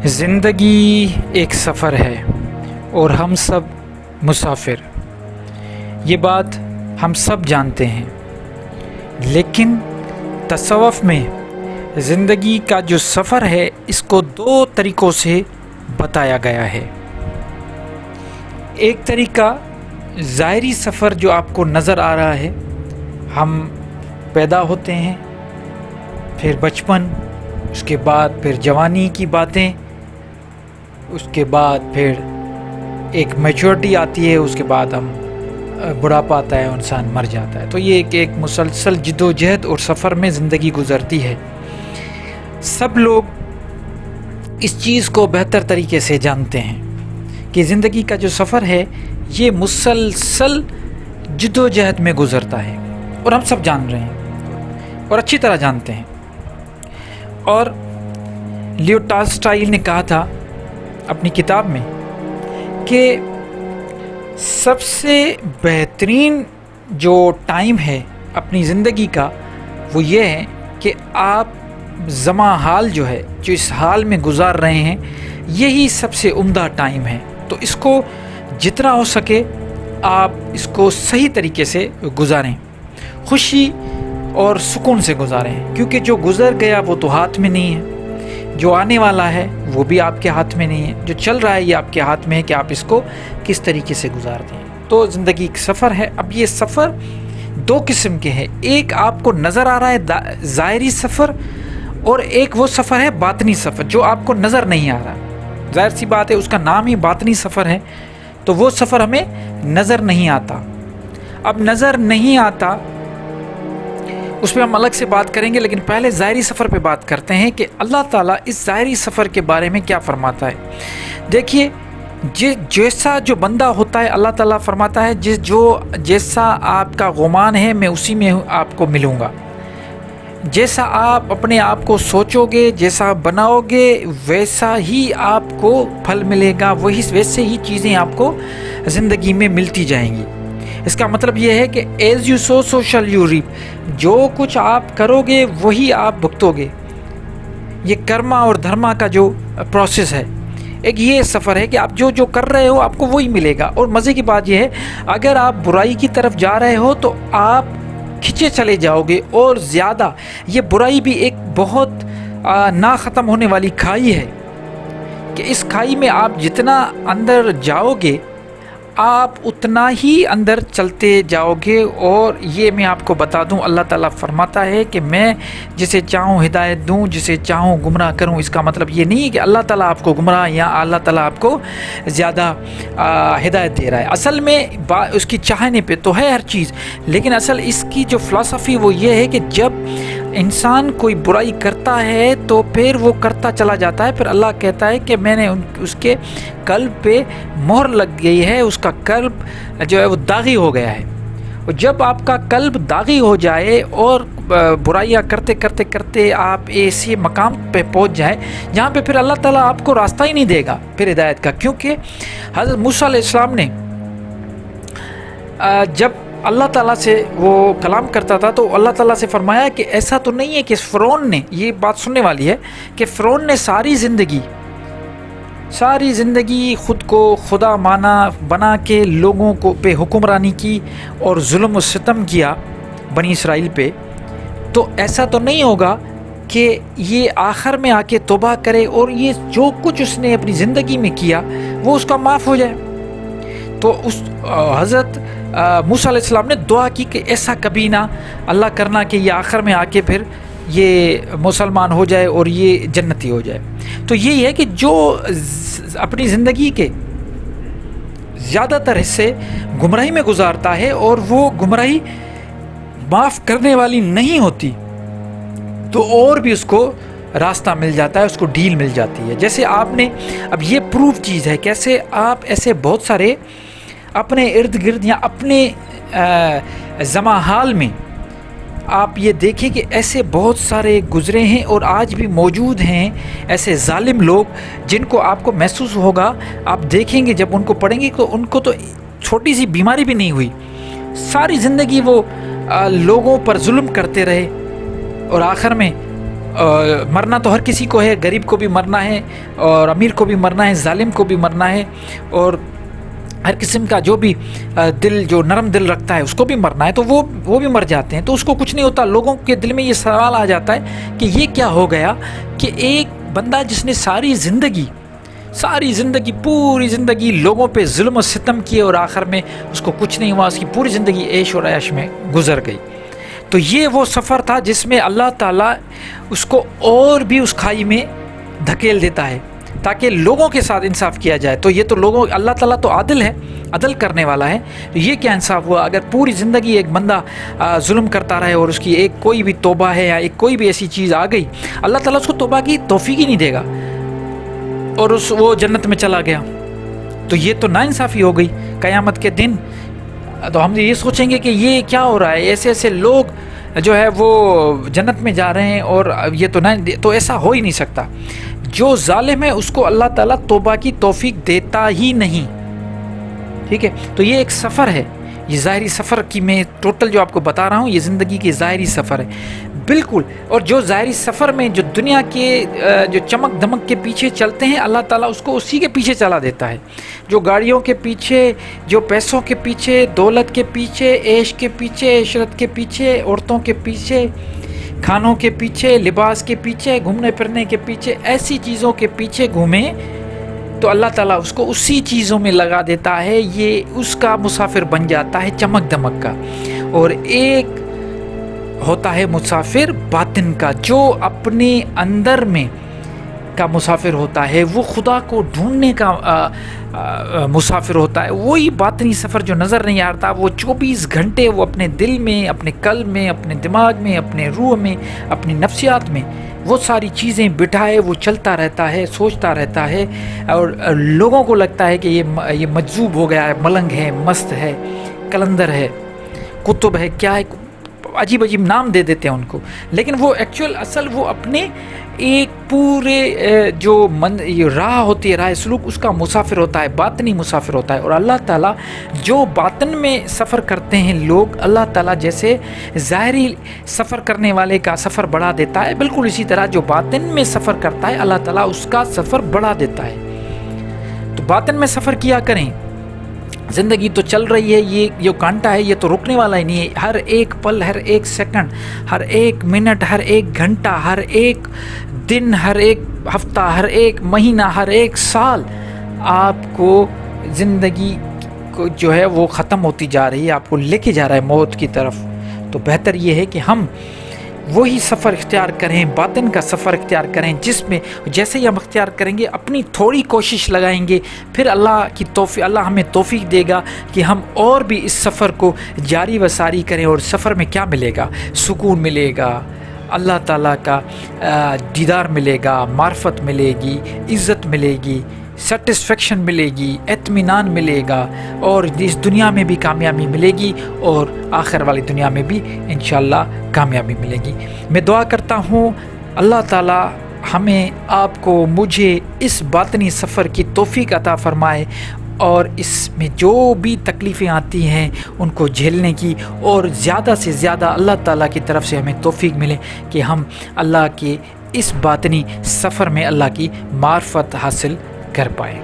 زندگی ایک سفر ہے اور ہم سب مسافر، یہ بات ہم سب جانتے ہیں، لیکن تصوف میں زندگی کا جو سفر ہے اس کو دو طریقوں سے بتایا گیا ہے۔ ایک طریقہ ظاہری سفر جو آپ کو نظر آ رہا ہے، ہم پیدا ہوتے ہیں، پھر بچپن، اس کے بعد پھر جوانی کی باتیں، اس کے بعد پھر ایک میچورٹی آتی ہے، اس کے بعد ہم بڑھاپا آتا ہے، انسان مر جاتا ہے۔ تو یہ ایک مسلسل جد و جہد اور سفر میں زندگی گزرتی ہے۔ سب لوگ اس چیز کو بہتر طریقے سے جانتے ہیں کہ زندگی کا جو سفر ہے یہ مسلسل جد و جہد میں گزرتا ہے، اور ہم سب جان رہے ہیں اور اچھی طرح جانتے ہیں۔ اور لیو ٹالسٹائی نے کہا تھا اپنی کتاب میں کہ سب سے بہترین جو ٹائم ہے اپنی زندگی کا وہ یہ ہے کہ آپ زمان حال جو ہے، جو اس حال میں گزار رہے ہیں، یہی سب سے عمدہ ٹائم ہے۔ تو اس کو جتنا ہو سکے آپ اس کو صحیح طریقے سے گزاریں، خوشی اور سکون سے گزاریں، کیونکہ جو گزر گیا وہ تو ہاتھ میں نہیں ہے، جو آنے والا ہے وہ بھی آپ کے ہاتھ میں نہیں ہے، جو چل رہا ہے یہ آپ کے ہاتھ میں ہے کہ آپ اس کو کس طریقے سے گزارتے ہیں۔ تو زندگی ایک سفر ہے۔ اب یہ سفر دو قسم کے ہیں، ایک آپ کو نظر آ رہا ہے ظاہری سفر، اور ایک وہ سفر ہے باطنی سفر جو آپ کو نظر نہیں آ رہا۔ ظاہر سی بات ہے، اس کا نام ہی باطنی سفر ہے، تو وہ سفر ہمیں نظر نہیں آتا۔ اب نظر نہیں آتا اس پہ ہم الگ سے بات کریں گے، لیکن پہلے ظاہری سفر پہ بات کرتے ہیں کہ اللہ تعالیٰ اس ظاہری سفر کے بارے میں کیا فرماتا ہے۔ دیکھیے، جیسا جو بندہ ہوتا ہے اللہ تعالیٰ فرماتا ہے جیسا آپ کا گمان ہے میں اسی میں آپ کو ملوں گا، جیسا آپ اپنے آپ کو سوچو گے، جیسا بناؤ گے ویسا ہی آپ کو پھل ملے گا، ویسے ہی چیزیں آپ کو زندگی میں ملتی جائیں گی۔ اس کا مطلب یہ ہے کہ ایز یو سو سو شل یو ریپ، جو کچھ آپ کرو گے وہی آپ بھگتو گے۔ یہ کرما اور دھرما کا جو پروسیس ہے، ایک یہ سفر ہے کہ آپ جو کر رہے ہو آپ کو وہی ملے گا۔ اور مزے کی بات یہ ہے، اگر آپ برائی کی طرف جا رہے ہو تو آپ کھچے چلے جاؤ گے اور زیادہ۔ یہ برائی بھی ایک بہت نہ ختم ہونے والی کھائی ہے کہ اس کھائی میں آپ جتنا اندر جاؤ گے آپ اتنا ہی اندر چلتے جاؤ گے۔ اور یہ میں آپ کو بتا دوں، اللہ تعالیٰ فرماتا ہے کہ میں جسے چاہوں ہدایت دوں، جسے چاہوں گمراہ کروں۔ اس کا مطلب یہ نہیں ہے کہ اللہ تعالیٰ آپ کو گمراہ یا اللہ تعالیٰ آپ کو زیادہ ہدایت دے رہا ہے۔ اصل میں اس کی چاہنے پہ تو ہے ہر چیز، لیکن اصل اس کی جو فلسفی وہ یہ ہے کہ جب انسان کوئی برائی کرتا ہے تو پھر وہ کرتا چلا جاتا ہے، پھر اللہ کہتا ہے کہ میں نے اس کے قلب پہ مہر لگ گئی ہے، اس کا قلب جو ہے وہ داغی ہو گیا ہے۔ اور جب آپ کا قلب داغی ہو جائے اور برائیاں کرتے کرتے کرتے آپ ایسے مقام پہ پہنچ جائیں جہاں پہ پھر اللہ تعالیٰ آپ کو راستہ ہی نہیں دے گا پھر ہدایت کا، کیونکہ حضرت موسیٰ علیہ السلام نے جب اللہ تعالیٰ سے وہ کلام کرتا تھا تو اللہ تعالیٰ سے فرمایا کہ ایسا تو نہیں ہے کہ فرعون نے، یہ بات سننے والی ہے کہ فرعون نے ساری زندگی خود کو خدا بنا کے لوگوں کو پہ حکمرانی کی اور ظلم و ستم کیا بنی اسرائیل پہ، تو ایسا تو نہیں ہوگا کہ یہ آخر میں آ کے توبہ کرے اور یہ جو کچھ اس نے اپنی زندگی میں کیا وہ اس کا معاف ہو جائے۔ تو اس حضرت موسیٰ علیہ السلام نے دعا کی کہ ایسا کبھی نہ اللہ کرنا کہ یہ آخر میں آ کے پھر یہ مسلمان ہو جائے اور یہ جنتی ہو جائے۔ تو یہی ہے کہ جو اپنی زندگی کے زیادہ تر حصے گمراہی میں گزارتا ہے اور وہ گمراہی معاف کرنے والی نہیں ہوتی، تو اور بھی اس کو راستہ مل جاتا ہے، اس کو ڈھیل مل جاتی ہے۔ جیسے آپ نے اب یہ پروف چیز ہے، کیسے آپ ایسے بہت سارے اپنے ارد گرد یا اپنے زمان حال میں آپ یہ دیکھیں کہ ایسے بہت سارے گزرے ہیں اور آج بھی موجود ہیں ایسے ظالم لوگ جن کو آپ کو محسوس ہوگا، آپ دیکھیں گے جب ان کو پڑھیں گے تو ان کو تو چھوٹی سی بیماری بھی نہیں ہوئی، ساری زندگی وہ لوگوں پر ظلم کرتے رہے اور آخر میں مرنا تو ہر کسی کو ہے، غریب کو بھی مرنا ہے اور امیر کو بھی مرنا ہے، ظالم کو بھی مرنا ہے، اور ہر قسم کا جو بھی دل جو نرم دل رکھتا ہے اس کو بھی مرنا ہے، تو وہ بھی مر جاتے ہیں، تو اس کو کچھ نہیں ہوتا۔ لوگوں کے دل میں یہ سوال آ جاتا ہے کہ یہ کیا ہو گیا کہ ایک بندہ جس نے ساری زندگی پوری زندگی لوگوں پہ ظلم و ستم کیے اور آخر میں اس کو کچھ نہیں ہوا، اس کی پوری زندگی عیش اور عیش میں گزر گئی۔ تو یہ وہ سفر تھا جس میں اللہ تعالیٰ اس کو اور بھی اس کھائی میں دھکیل دیتا ہے تاکہ لوگوں کے ساتھ انصاف کیا جائے۔ تو یہ تو اللہ تعالیٰ تو عادل ہے، عدل کرنے والا ہے، تو یہ کیا انصاف ہوا؟ اگر پوری زندگی ایک بندہ ظلم کرتا رہے اور اس کی ایک کوئی بھی توبہ ہے یا ایک کوئی بھی ایسی چیز آ گئی، اللہ تعالیٰ اس کو توبہ کی توفیق ہی نہیں دے گا اور وہ جنت میں چلا گیا، تو یہ تو ناانصافی ہو گئی۔ قیامت کے دن تو ہم یہ سوچیں گے کہ یہ کیا ہو رہا ہے، ایسے لوگ جو ہے وہ جنت میں جا رہے ہیں، اور یہ تو ایسا ہو ہی نہیں سکتا۔ جو ظالم ہے اس کو اللہ تعالیٰ توبہ کی توفیق دیتا ہی نہیں، ٹھیک ہے؟ تو یہ ایک سفر ہے، یہ ظاہری سفر کی میں ٹوٹل جو آپ کو بتا رہا ہوں، یہ زندگی کی ظاہری سفر ہے بالکل۔ اور جو ظاہری سفر میں جو دنیا کے جو چمک دمک کے پیچھے چلتے ہیں، اللہ تعالیٰ اس کو اسی کے پیچھے چلا دیتا ہے۔ جو گاڑیوں کے پیچھے، جو پیسوں کے پیچھے، دولت کے پیچھے، عیش کے پیچھے، عشرت کے پیچھے، عورتوں کے پیچھے، کھانوں کے پیچھے، لباس کے پیچھے، گھومنے پھرنے کے پیچھے، ایسی چیزوں کے پیچھے گھومیں تو اللہ تعالیٰ اس کو اسی چیزوں میں لگا دیتا ہے، یہ اس کا مسافر بن جاتا ہے چمک دمک کا۔ اور ایک ہوتا ہے مسافر باطن کا، جو اپنے اندر میں کا مسافر ہوتا ہے، وہ خدا کو ڈھونڈنے کا مسافر ہوتا ہے۔ وہی باطنی سفر جو نظر نہیں آتا، وہ 24 گھنٹے وہ اپنے دل میں، اپنے قلب میں، اپنے دماغ میں، اپنے روح میں، اپنی نفسیات میں وہ ساری چیزیں بٹھائے وہ چلتا رہتا ہے، سوچتا رہتا ہے، اور لوگوں کو لگتا ہے کہ یہ مجذوب ہو گیا ہے، ملنگ ہے، مست ہے، کلندر ہے، کتب ہے، کیا ہے، عجیب نام دے دیتے ہیں ان کو، لیکن وہ اصل وہ اپنے ایک پورے جو راہ ہوتی ہے، راہ سلوک، اس کا مسافر ہوتا ہے، باطنی مسافر ہوتا ہے۔ اور اللہ تعالیٰ جو باطن میں سفر کرتے ہیں لوگ، اللہ تعالیٰ جیسے ظاہری سفر کرنے والے کا سفر بڑھا دیتا ہے، بالکل اسی طرح جو باطن میں سفر کرتا ہے اللہ تعالیٰ اس کا سفر بڑھا دیتا ہے۔ تو باطن میں سفر کیا کریں، زندگی تو چل رہی ہے، یہ جو کانٹا ہے یہ تو رکنے والا ہی نہیں ہے۔ ہر ایک پل، ہر ایک سیکنڈ، ہر ایک منٹ، ہر ایک گھنٹہ، ہر ایک دن، ہر ایک ہفتہ، ہر ایک مہینہ، ہر ایک سال آپ کو زندگی کو جو ہے وہ ختم ہوتی جا رہی ہے، آپ کو لے کے جا رہا ہے موت کی طرف۔ تو بہتر یہ ہے کہ ہم وہی سفر اختیار کریں، باطن کا سفر اختیار کریں، جس میں جیسے ہی ہم اختیار کریں گے، اپنی تھوڑی کوشش لگائیں گے، پھر اللہ ہمیں توفیق دے گا کہ ہم اور بھی اس سفر کو جاری و ساری کریں۔ اور سفر میں کیا ملے گا؟ سکون ملے گا، اللہ تعالیٰ کا دیدار ملے گا، معرفت ملے گی، عزت ملے گی، سیٹسفیکشن ملے گی، اطمینان ملے گا، اور اس دنیا میں بھی کامیابی ملے گی اور آخر والی دنیا میں بھی انشاءاللہ کامیابی ملے گی۔ میں دعا کرتا ہوں اللہ تعالیٰ ہمیں، آپ کو، مجھے اس باطنی سفر کی توفیق عطا فرمائے، اور اس میں جو بھی تکلیفیں آتی ہیں ان کو جھیلنے کی، اور زیادہ سے زیادہ اللہ تعالیٰ کی طرف سے ہمیں توفیق ملے کہ ہم اللہ کے اس باطنی سفر میں اللہ کی معرفت حاصل کر پائیں۔